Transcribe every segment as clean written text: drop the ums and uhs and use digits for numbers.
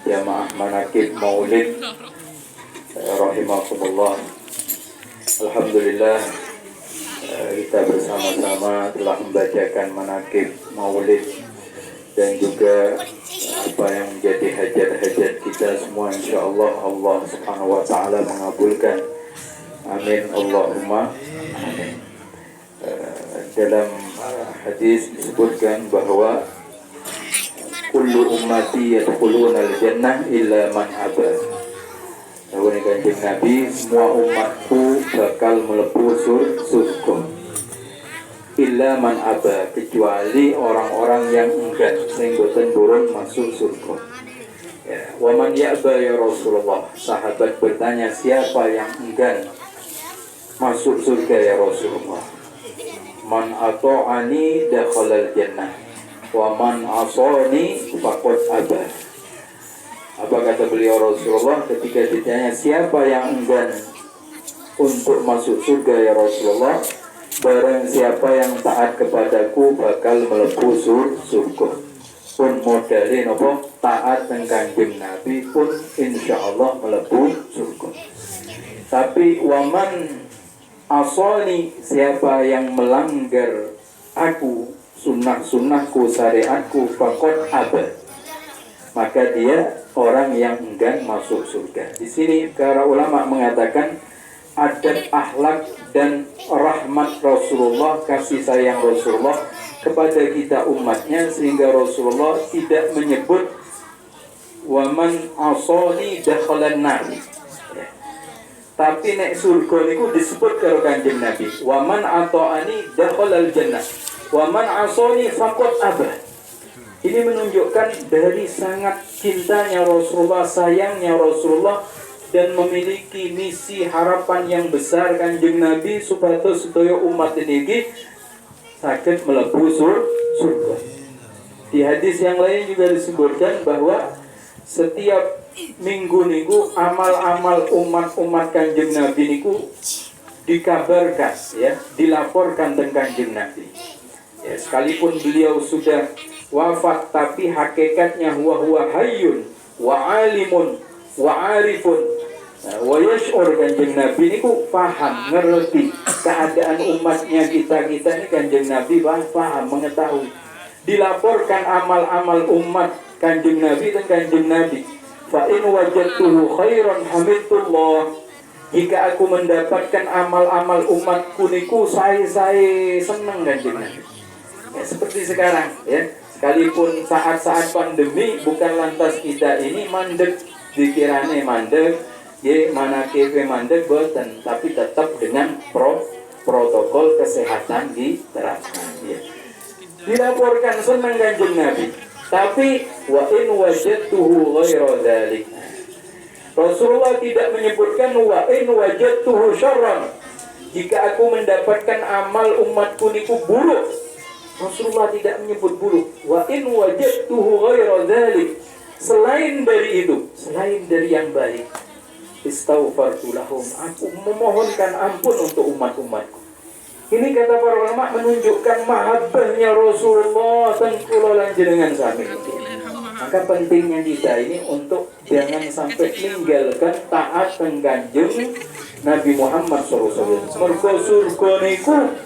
jamaah manakib maulid rahimakumullah. Alhamdulillah, kita bersama-sama telah membacakan manakib maulid dan juga apa yang menjadi hajat-hajat kita semua, insyaallah Allah subhanahu wa ta'ala mengabulkan. Amin Allahumma amin. Dalam hadis disebutkan bahwa kullu ummati yadkhuluna al-jannah illa man aba. Dawuh Kanjeng Nabi, semua umatku bakal mlebu surga illa man aba, kecuali orang-orang yang enggan sing boten burun masuk surga. Ya, wa man ya'ba ya Rasulullah. Sahabat bertanya, siapa yang enggan masuk surga ya Rasulullah? Man ata'ani dakhalal jannah wa man asani faqad aba. Apa kata beliau Rasulullah ketika ditanya siapa yang enggan untuk masuk surga ya Rasulullah? Barang siapa yang taat kepadaku bakal mlebu surga. Pun modalin apa? Taat dengan Kanjeng Nabi pun insyaallah mlebu surga. Tapi waman asani, siapa yang melanggar aku, sunnah-sunnahku, syariatku, faqad aba, maka dia orang yang enggan masuk surga. Di sini para ulama mengatakan adab akhlak dan rahmat Rasulullah, kasih sayang Rasulullah kepada kita umatnya, sehingga Rasulullah tidak menyebut waman asani dakhalan nar. Tapi nek surga niku disebut karo Kanjeng Nabi, waman ata'ani dakhalal jannah waman asani faqad aba. Ini menunjukkan dari sangat cintanya Rasulullah, sayangnya Rasulullah, dan memiliki misi harapan yang besar Kanjeng Nabi supados sedaya umat ini saged mlebu surga. Di hadis yang lain juga disebutkan bahwa setiap minggu niku amal-amal umat Kanjeng Nabi niku dikabarkan, ya, dilaporkan tentang Kanjeng Nabi. Ya, sekalipun beliau sudah wafat, tapi hakikatnya huwa hayyun wa alimun wa arifun wa yash'ur. Kanjeng Nabi niku paham, ngerti keadaan umatnya, kita ini Kanjeng Nabi paham, mengetahui. Dilaporkan amal-amal umat Kanjeng Nabi dan Kanjeng Nabi. Fa in wajadtuhu khairan hamidullah. Jika aku mendapatkan amal-amal umatku niku saya senang Kanjeng Nabi. Ya, seperti sekarang, ya. Sekalipun saat-saat pandemi bukan lantas kita ini mandek, dikirane mandek, ya manakib mandek boten, tapi tetap dengan protokol kesehatan diterapkan, ya. Dilaporkan senang Kanjeng Nabi. Tapi wa in wajadtuhu ghaira dzalik. Rasulullah tidak menyebutkan wa in wajadtuhu syarran. Jika aku mendapatkan amal umatku niku buruk, Rasulullah tidak menyebut buruk. Wa in wajadtuhu ghaira dzalik. Selain dari itu, selain dari yang baik, istaghfartu lahum, aku memohonkan ampun untuk umat-umatku. Ini kata para ulama menunjukkan mahabbahnya Rasulullah dan kula lanjenengan sami. Maka pentingnya kita ini untuk jangan sampai meninggalkan taat Kanjeng Nabi Muhammad SAW. Mergo surga niku,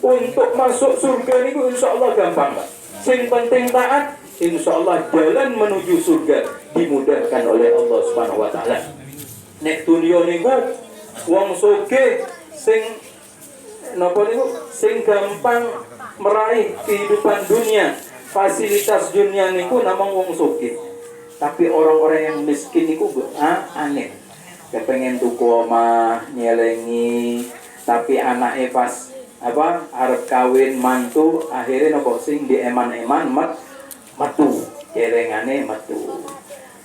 untuk masuk surga niku insyaallah gampang, Pak. Sing penting taat, insyaallah jalan menuju surga dimudahkan oleh Allah Subhanahu wa taala. Nek dunya niku wong sugih sing napa niku sing gampang meraih kehidupan dunia, fasilitas dunia niku namung wong sugih. Tapi orang-orang yang miskin niku aneh. Kepengen tuku omah, nyelengi, tapi anake pas arep kawin mantu, akhirnya napa sing dieman-eman metu, celengane metu.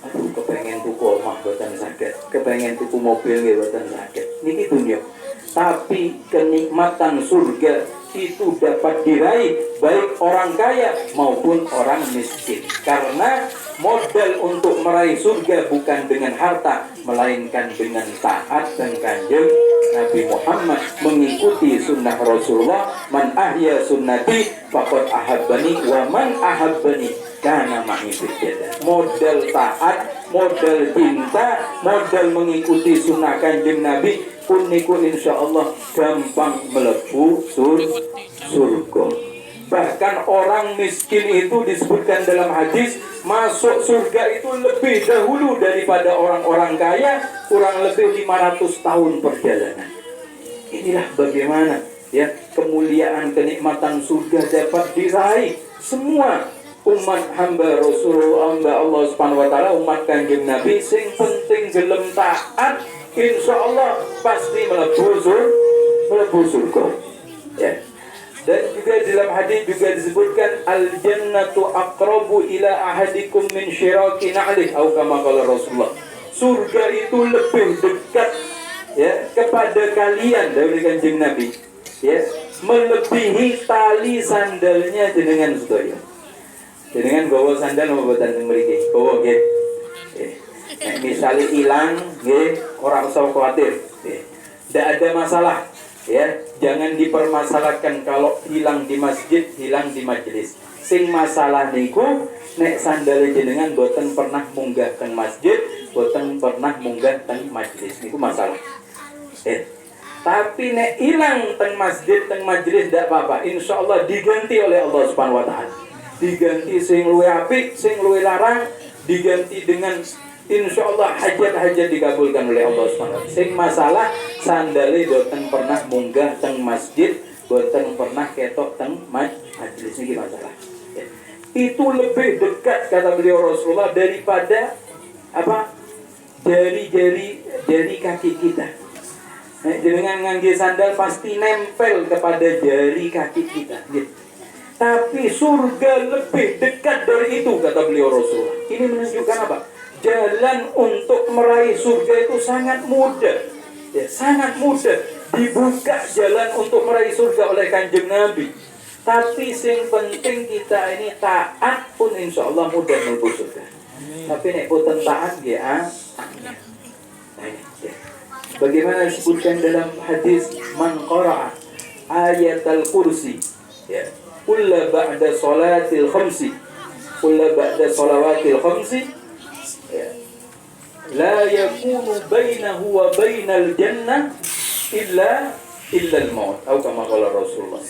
Aduh, kepengen tuku omah boten saged, kepengen tuku mobil nggih boten saged. Niki dunya. Tapi kenikmatan surga itu dapat diraih baik orang kaya maupun orang miskin. Karena modal untuk meraih surga bukan dengan harta, melainkan dengan taat dan Kanjeng Nabi Muhammad, mengikuti sunnah Rasulullah. Man ahya sunnati faqad ahabbani wa man ahabbani kana ma'i fil jannah. Modal taat, modal cinta, modal mengikuti sunnah Kanjeng Nabi pun niku insyaallah gampang mlebu surga. Bahkan orang miskin itu disebutkan dalam hadis masuk surga itu lebih dahulu daripada orang-orang kaya, kurang lebih 500 tahun perjalanan. Inilah bagaimana ya kemuliaan kenikmatan surga dapat diraih semua umat hamba Rasulullah, hamba Allah Subhanahu wa taala, umat Kanjeng Nabi sing penting gelem taat, insyaallah pasti mlebu surga. Ya. Dan juga dalam hadis juga disebutkan al-jannatu aqrabu ila ahadikum min syiraki na'lih atau kama qala Rasulullah. Surga itu lebih dekat ya kepada kalian dari Kanjeng Nabi. Ya, melebihi tali sandalnya jenengan sedaya. Jenengan gawa sandal apa boten mriki? Gawa nggih. Nek misale ilang nggih ora usah khawatir. Tidak ada masalah. Ya, jangan dipermasalahkan kalau hilang di masjid, hilang di majelis. Sing masalah niku nek sandale jenengan boten pernah munggah teng masjid, boten pernah munggah teng majelis. Niku masalah. Tapi nek hilang teng masjid, teng majelis tidak apa-apa. Insyaallah diganti oleh Allah Subhanahu wa taala. Diganti sing luwih apik, sing luwih larang, diganti dengan insyaallah hajat-hajat dikabulkan oleh Allah SWT. Sing masalah sandale boten pernah munggah teng masjid, boten pernah ketok teng majelis niki masalah. Ya. Itu lebih dekat kata beliau Rasulullah daripada apa? Jari kaki kita. Nah, dengan ngangge sandal pasti nempel kepada jari kaki kita. Gitu. Tapi surga lebih dekat dari itu kata beliau Rasulullah. Ini menunjukkan apa? Jalan untuk meraih surga itu sangat mudah. Ya, sangat mudah. Dibuka jalan untuk meraih surga oleh Kanjeng Nabi. Tapi yang penting kita ini taat pun insyaallah mudah mlebu surga. Tapi nek boten taat ya. Bagaimana disebutkan dalam hadis man qara'a ayatul kursi ya kulla ba'da salatil khamsi kulla ba'da salawatil khamsi ya la yakunu bainahu wa bainal jannah illa al-maut atau kama qala Rasulullah.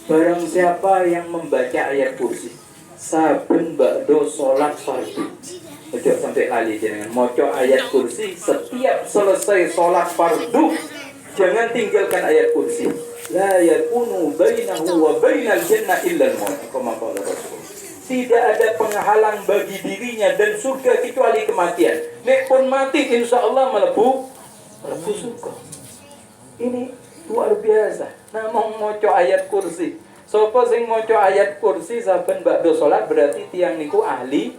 Barang siapa yang membaca ayat kursi saben ba'da salat fardu, ojo sampai lali jenengan maca ayat kursi setiap selesai salat fardu, jangan tinggalkan ayat kursi. La yakunu bainahu wa bainal jannah illa al-maut kama qala Rasulullah. Tidak ada penghalang bagi dirinya dan surga kecuali kematian. Nek pun mati insyaallah mlebu surga. Ini luar biasa. Namung maca ayat kursi. Sapa sing maca ayat kursi saben ba'da salat berarti tiyang niku ahli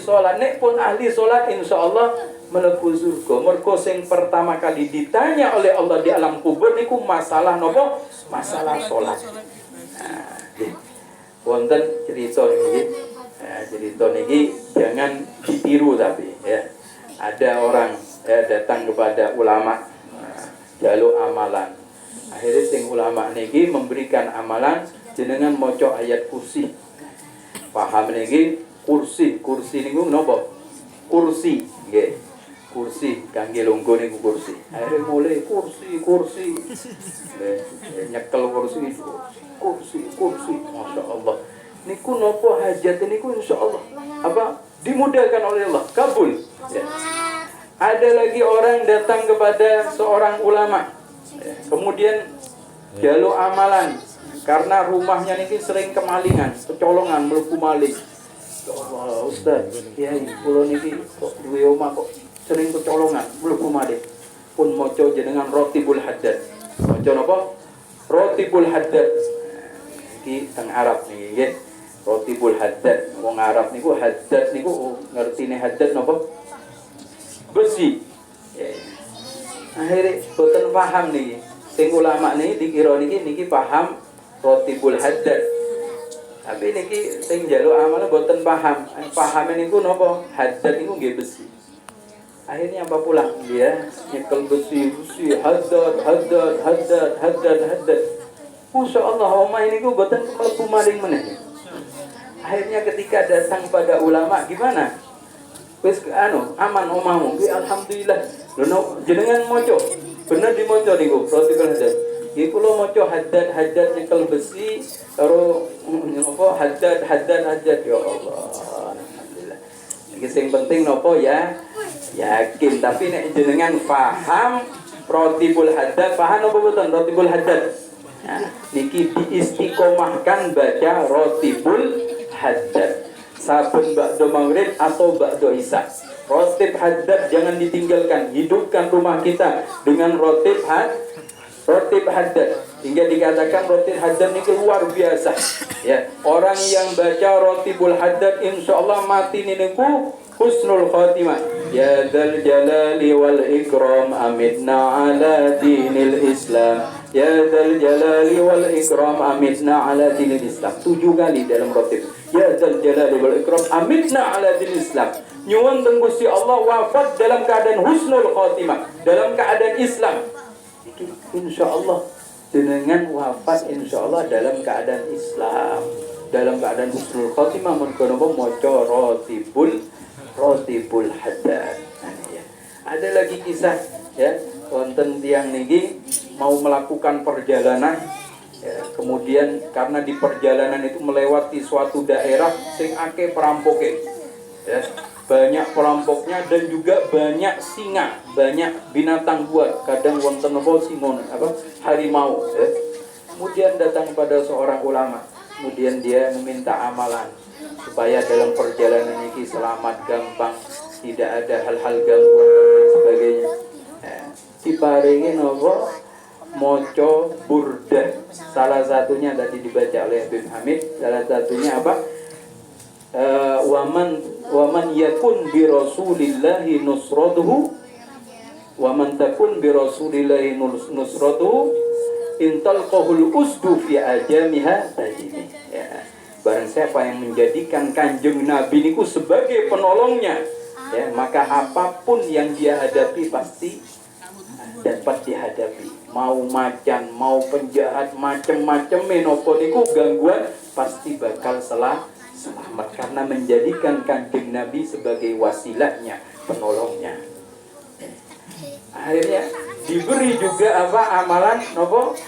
salat. Nek pun ahli salat insyaallah mlebu surga. Mergo sing pertama kali ditanya oleh Allah di alam kubur niku masalah napa? Masalah salat. Nah, wonten cerita niki. Cerita niki jangan ditiru tapi ya. Ada orang datang kepada ulama jaluk amalan. Akhirnya sing ulama niki memberikan amalan jenengan maca ayat kursi. Paham niki kursi niku napa? Kursi nggih. Kursi kangge lungguh niku kursi. Akhirnya mulai kursi. Nyekel kursi. Masyaallah. Niku napa hajat niku insyaallah apa dimudahkan oleh Allah, kabul. Ya. Ada lagi orang datang kepada seorang ulama. Ya. Kemudian jaluk amalan karena rumahnya niki sering kemalingan, kecolongan, mlebu maling. Allah, Ustaz, kiai kula niki kok duwe omah kok sering kecolongan, mlebu maling. Pun maca jenengan Rotibul Haddad. Maca napa? Rotibul Haddad. Iki teng Arab niki nggih. Rotibul Haddad. Wong Arab niku haddad niku ngertine haddad napa? Besi. Ya. Akhirnya boten paham niki. Sing ulama niki dikira niki paham Rotibul Haddad. Tapi niki sing njaluk amal boten paham. Pahame niku napa? Haddad niku nggih besi. Akhirnya apa pulang dia nyekel besi haddad. Masya Allah, omah ini ku boten mlebu maling meneh. Akhirnya ketika datang pada ulama, gimana? wis aman omahmu ki alhamdulillah lho jenengan maca bener dimaca niku rotibul haddad iki kula maca haddad nyekel besi karo haddad ya Allah alhamdulillah iki sing penting napa ya yakin tapi nek jenengan paham rotibul haddad paham apa mboten rotibul haddad nah niki diistiqomahkan baca rotibul haddad saben ba'da maghrib atau ba'da isya. Rotib haddad jangan ditinggalkan. Hidupkan rumah kita dengan rotib haddad. Hingga dikatakan rotib haddad ini luar biasa. Ya, orang yang baca rotibul haddad insyaallah mati niku husnul khatimah. Ya dzal jalali wal ikram amitna ala dinil Islam. Ya dzal jalali wal ikram amitna ala dinil Islam. 7 kali dalam rotib. Ya dzal jalali wal ikram amitna ala dinil Islam. Nyuwun teng Gusti Allah wafat dalam keadaan husnul khatimah, dalam keadaan Islam. Iki insyaallah dengan wafat insyaallah dalam keadaan Islam, dalam keadaan husnul khatimah mun kono maca rotibul haddad. Ada lagi kisah ya, wonten tiyang niki mau melakukan perjalanan ya, kemudian karena di perjalanan itu melewati suatu daerah sing akeh perampoke ya, banyak perampoknya dan juga banyak singa, banyak binatang buas, kadang wonten apa singon apa harimau ya. Kemudian datang pada seorang ulama, kemudian dia meminta amalan supaya dalam perjalanan ini selamat gampang, tidak ada hal-hal gangguan dan sebagainya. Diparingi nopo moco burdah, salah satunya tadi dibaca oleh Habib Hamid, salah satunya apa? Waman yakun bi rasulillahi nusratuhu waman takun bi rasulillahi nusratuhu intalqahul usdu fi ajamiha tajini ya. Barang siapa yang menjadikan Kanjeng Nabi niku sebagai penolongnya ya, maka apapun yang dia hadapi pasti dapat dihadapi. Mau macan, mau penjahat, macem-macem menopo niku gangguan pasti bakal selamat karena menjadikan Kanjeng Nabi sebagai wasilahnya, penolongnya. Akhirnya diberi juga apa amalan nopo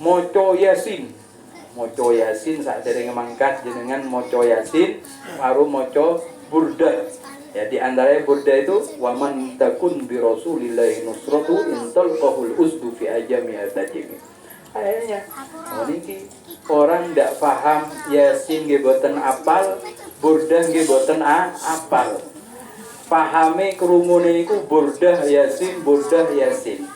moco yasin. Moco yasin saat dari mangkat jenengan moco yasin baru moco burda. Ya di antaranya burda itu waman takun bi rasulillahi nusratu intalqahul usdu fi ajami atajimi. Akhirnya niki orang ndak paham yasin nggih boten apal, burda nggih boten apal. Pahame krungune niku burda yasin.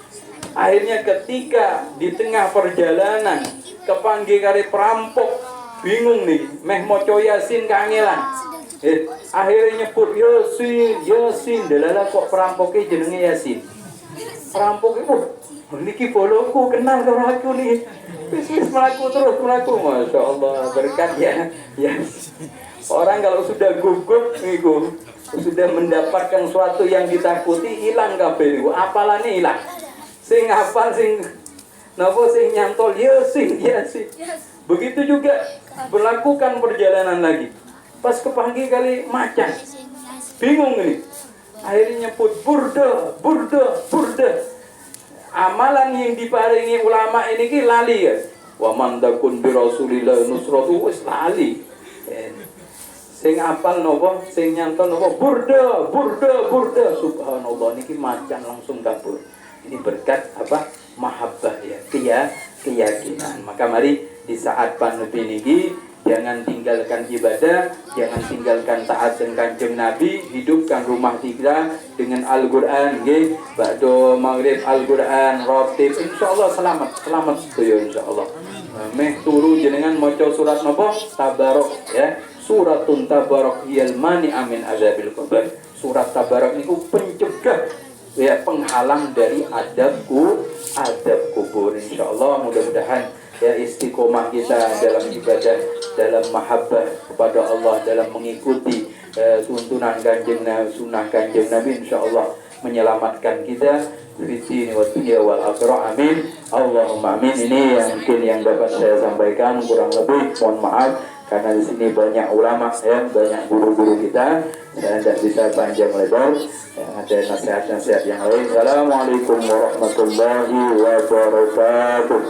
Akhirnya ketika di tengah perjalanan kepanggih kali perampok, bingung nih, meh maca yasin kangelan. Akhirnya nyebut yasin, delala kok perampoknya jenenge yasin. Perampok itu niki boloku kenal karo aku nih. Wis melaku terus melaku, masya Allah berkat ya. Orang kalau sudah gugup niku sudah mendapatkan sesuatu yang ditakuti hilang kabeh niku, apalane hilang. Sing hafal sing napa sing nyantol yasin. Begitu juga berlakukan perjalanan lagi. Pas kepanggil kali macan. Bingung ini. Akhirnya nyebut burda. Amalan yang diparingi ulama ini ki lali ya. Wa man takun bi rasulillah nusratu wis lali. Sing apal napa, sing nyantol napa burda. Subhanallah niki macan langsung kabur. Ini berkat apa? Mahabbah ya, keyakinan. Maka mari di saat pandemi niki jangan tinggalkan ibadah, jangan tinggalkan taat dengan Kanjeng Nabi, hidupkan rumah kita dengan Al-Qur'an nggih. Ba'da maghrib Al-Qur'an, rotib insyaallah selamat sedoyo insyaallah. Meh turu jenengan maca surat napa? Tabarok ya. Suratun tabarok yal mani amin azabil qabr. Surat Tabarok niku pencegah ya, penghalang dari adab kubur insyaallah. Mudah-mudahan ya istiqomah kita dalam ibadah, dalam mahabbah kepada Allah, dalam mengikuti tuntunan Kanjeng Nabi, sunnah Kanjeng Nabi insyaallah menyelamatkan kita di sini wa dunya wal akhirah. Amin. Allahumma amin. Ini yang mungkin yang dapat saya sampaikan, kurang lebih mohon maaf. karena di sini banyak ulama ya, banyak guru-guru kita. Saya tidak bisa panjang lebar. Ya, ada nasihat-nasihat yang lain. Assalamualaikum warahmatullahi wabarakatuh.